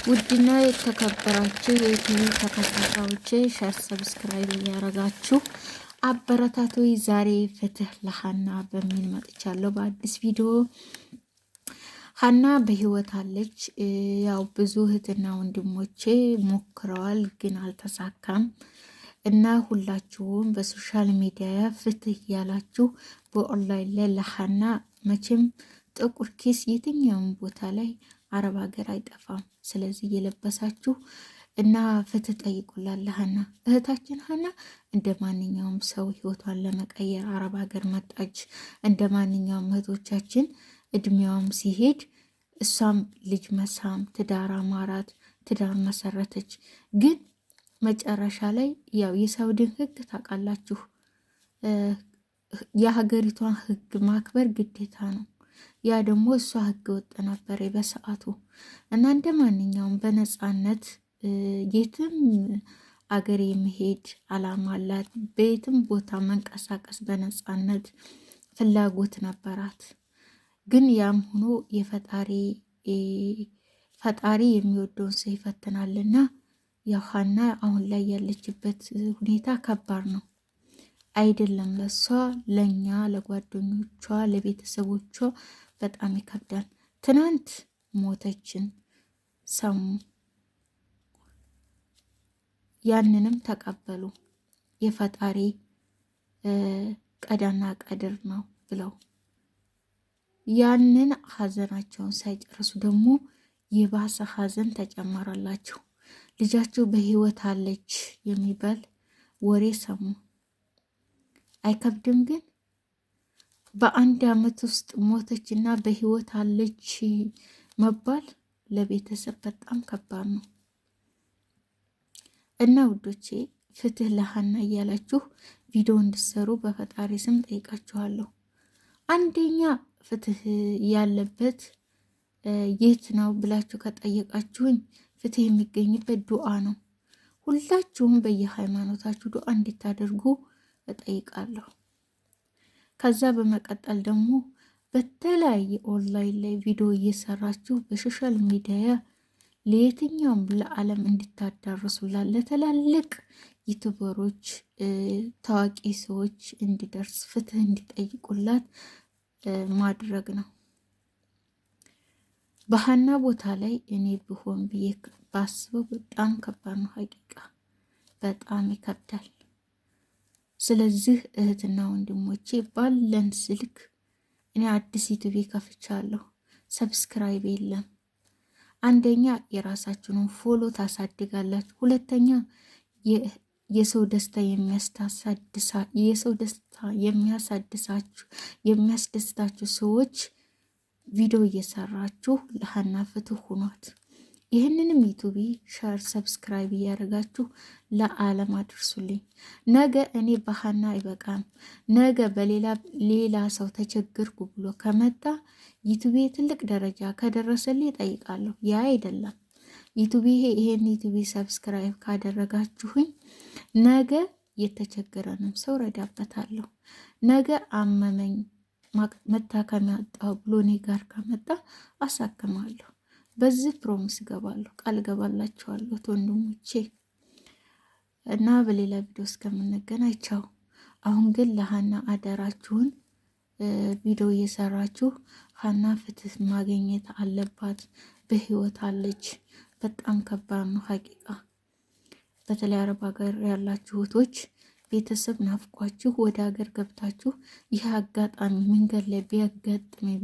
ውድና የተከበራችሁ የዩቲዩብ ተከታታዮች ሸር ሰብስክራይብ እያደረጋችሁ አበረታቱ። ዛሬ ፍትህ ለሀና በሚል መጥቻለሁ በአዲስ ቪዲዮ። ሀና በህይወት አለች። ያው ብዙ እህትና ወንድሞቼ ሞክረዋል ግን አልተሳካም እና ሁላችሁም በሶሻል ሚዲያ ፍትህ ያላችሁ በኦንላይን ላይ ለሀና መቼም ጥቁር ኪስ የትኛውም ቦታ ላይ አረብ ሀገር አይጠፋም። ስለዚህ እየለበሳችሁ እና ፍትህ ጠይቁላት ለሀና። እህታችን ሀና እንደ ማንኛውም ሰው ህይወቷን ለመቀየር አረብ ሀገር መጣች። እንደ ማንኛውም እህቶቻችን እድሜዋም ሲሄድ እሷም ልጅ መሳም ትዳር አማራት፣ ትዳር መሰረተች። ግን መጨረሻ ላይ ያው የሳውዲን ህግ ታውቃላችሁ፣ የሀገሪቷን ህግ ማክበር ግዴታ ነው። ያ ደግሞ እሷ ህገ ወጥ ነበር በሰዓቱ እና እንደ ማንኛውም በነፃነት የትም አገር የመሄድ አላማ አላት። በየትም ቦታ መንቀሳቀስ በነፃነት ፍላጎት ነበራት። ግን ያም ሆኖ ፈጣሪ የሚወደውን ሰው ይፈትናልና ያው ሀና አሁን ላይ ያለችበት ሁኔታ ከባድ ነው። አይደለም ለሷ፣ ለኛ፣ ለጓደኞቿ፣ ለቤተሰቦቿ በጣም ይከብዳል። ትናንት ሞተችን ሰሙ፣ ያንንም ተቀበሉ። የፈጣሪ ቀዳና ቀድር ነው ብለው ያንን ሀዘናቸውን ሳይጨርሱ ደግሞ የባሰ ሀዘን ተጨመረላቸው። ልጃቸው በህይወት አለች የሚባል ወሬ ሰሙ። አይከብድም? ግን በአንድ አመት ውስጥ ሞተች እና በህይወት አለች መባል ለቤተሰብ በጣም ከባድ ነው። እና ውዶቼ ፍትህ ለሀና እያላችሁ ቪዲዮ እንድሰሩ በፈጣሪ ስም ጠይቃችኋለሁ። አንደኛ ፍትህ ያለበት የት ነው ብላችሁ ከጠየቃችሁኝ ፍትህ የሚገኝበት ዱዓ ነው። ሁላችሁም በየሃይማኖታችሁ ዱዓ እንድታደርጉ እጠይቃለሁ። ከዛ በመቀጠል ደግሞ በተለያየ ኦንላይን ላይ ቪዲዮ እየሰራችሁ በሶሻል ሚዲያ ለየትኛውም ለዓለም እንድታዳርሱላት ለትላልቅ ዩቱበሮች፣ ታዋቂ ሰዎች እንዲደርስ ፍትህ እንዲጠይቁላት ማድረግ ነው። በሀና ቦታ ላይ እኔ ብሆን ብዬ ባስበው በጣም ከባድ ነው። ሀቂቃ በጣም ይከብዳል። ስለዚህ እህትና ወንድሞቼ ባለን ስልክ እኔ አዲስ ዩቲዩብ ከፍቻለሁ። ሰብስክራይብ የለም። አንደኛ የራሳችሁን ፎሎ ታሳድጋላችሁ። ሁለተኛ የሰው ደስታ የሚያስደስታችሁ ሰዎች ቪዲዮ እየሰራችሁ ለሀና ፍትህ ሁኗት። ይህንንም ዩቱብ ሸር ሰብስክራይብ እያደረጋችሁ ለዓለም አድርሱልኝ። ነገ እኔ በሀና አይበቃም፣ ነገ በሌላ ሰው ተቸግርኩ ብሎ ከመጣ ዩቱቤ ትልቅ ደረጃ ከደረሰልኝ እጠይቃለሁ። ያ አይደለም ዩቱቤ ይሄን ዩቱቤ ሰብስክራይብ ካደረጋችሁኝ ነገ የተቸገረንም ሰው ረዳበታለሁ። ነገ አመመኝ መታከሚያ አጣሁ ብሎ እኔ ጋር ከመጣ አሳክማለሁ። በዚህ ፕሮሚስ ገባለሁ፣ ቃል ገባላችኋለሁ ወንድሞቼ። እና በሌላ ቪዲዮ እስከምንገናኝ ቻው። አሁን ግን ለሀና አደራችሁን ቪዲዮ እየሰራችሁ ሀና ፍትህ ማግኘት አለባት። በህይወት አለች። በጣም ከባድ ነው ሀቂቃ። በተለይ አረብ ሀገር ያላችሁ እህቶች ቤተሰብ ናፍቋችሁ ወደ ሀገር ገብታችሁ ይህ አጋጣሚ መንገድ ላይ ቢያጋጥመኝ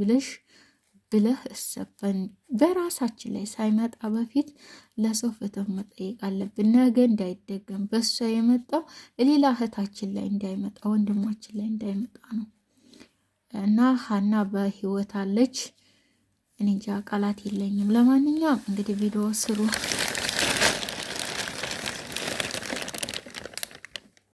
ብለህ እሰበን በራሳችን ላይ ሳይመጣ በፊት ለሰው ፍትህ መጠየቅ አለብን። ነገ እንዳይደገም በሷ የመጣው ሌላ እህታችን ላይ እንዳይመጣ፣ ወንድማችን ላይ እንዳይመጣ ነው። እና ሀና በህይወት አለች። እኔ እንጃ ቃላት የለኝም። ለማንኛውም እንግዲህ ቪዲዮ ስሩ።